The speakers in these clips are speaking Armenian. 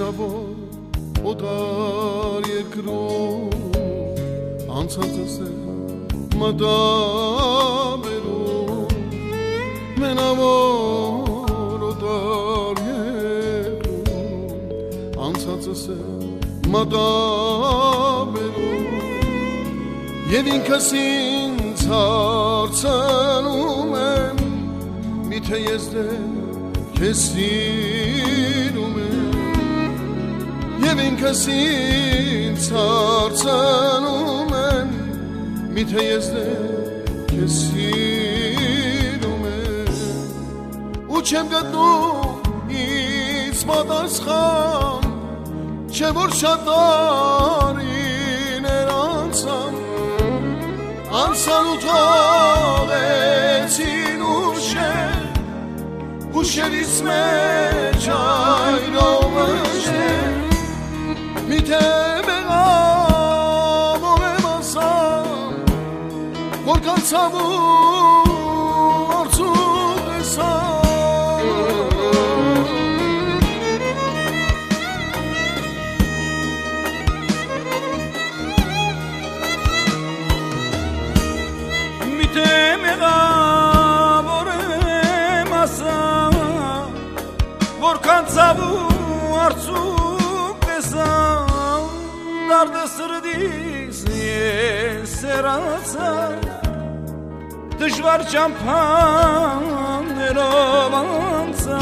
Մենավոր օտար երկրում անցածս է մտաբերում Մենավոր օտար երկրում անցածս է մտաբերում Եվ ինքս ինձ հարցնում եմ Միթե ես դեռ քեզ սիրում եմ Եվ ինքս ինձ հարցնում եմ Միթե ես դեռ քեզ սիրում եմ Ու չեմ գտնում ինձ պատասխան Չէ որ շատ տարիներ անցան Անցան ու թողեցին Հուշերից մեջ այրով ըժներ Միթե մեղավոր եմ ասամ Որքան ցավ ու արցուկ տեսամ Որքան ցավ ու արցուկ տեսամ Դարդը սրտիս ես սերացա Դժվար ճամփաներով անցա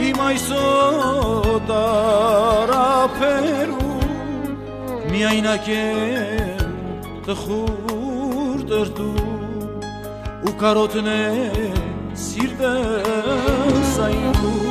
Իմ այսօր տարափերում Միայնակ եմ տխուր տրտում Ու կարոտն է սիրտս այնում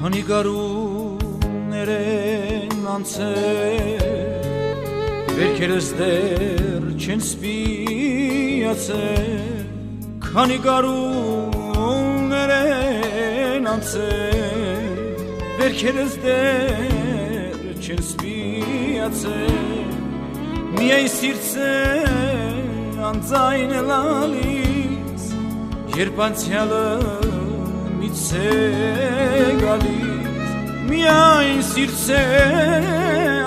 Քանի գարուներ են անցել Վերքերս դեռ չեն սպիացել Քանի գարուներ են անցել Վերքերս դեռ չեն սպիացել Միայն սիրտս է անձայն է լալիս Երբ անցյալը Միցե գալիս Միայն սիրտս է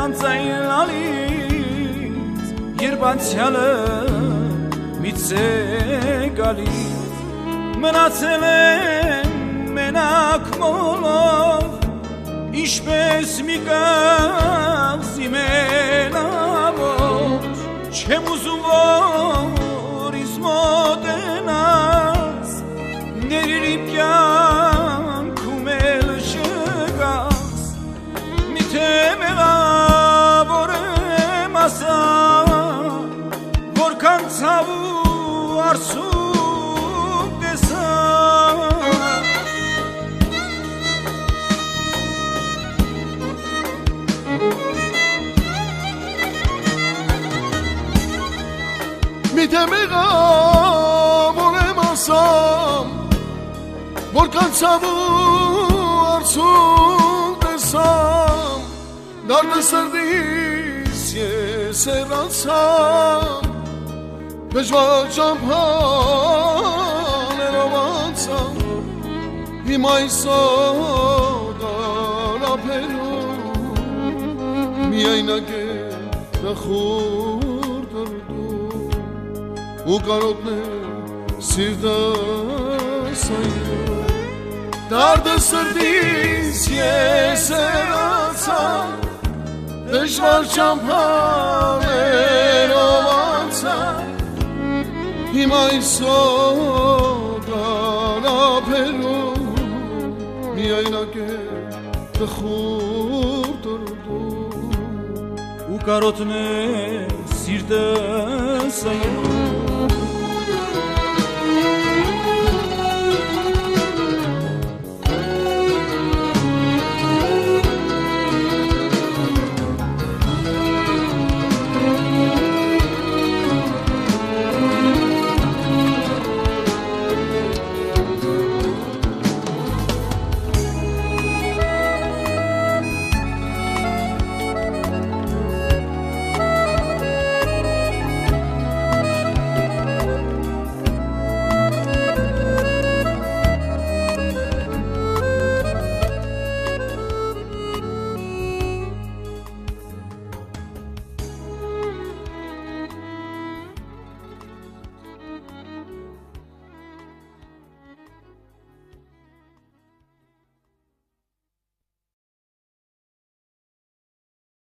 անձայն լալիս Երբ անցյալը միցե գալիս Մնացել եմ մենակ մոլով Ինչպես մի կղզի մենավոր Չեմ ուզում որ ինձ մոտենաս Ներիր իմ կյանքում էլ չգաս Միթե մեղավոր եմ ասամ Որքան ցավ ու արցուկ տեսամ Միթե մեղավոր եմ ասամ Որքան ցավ ու արցուկ տեսամ Դարդը սրտիս ես հեռացամ Դժվար ճամփաներով անցամ Իմ այսօր տարափերում Միայնակ է տխուր տրտում Ու կարոտն է սիրտս այնում Դարդը սրտիս ես հեռացամ Դժվար ճամփաներով անցամ հիմա այսօր արապերում միայնակ է տխուր տրդում ու կարոտն է սիրտը սայնում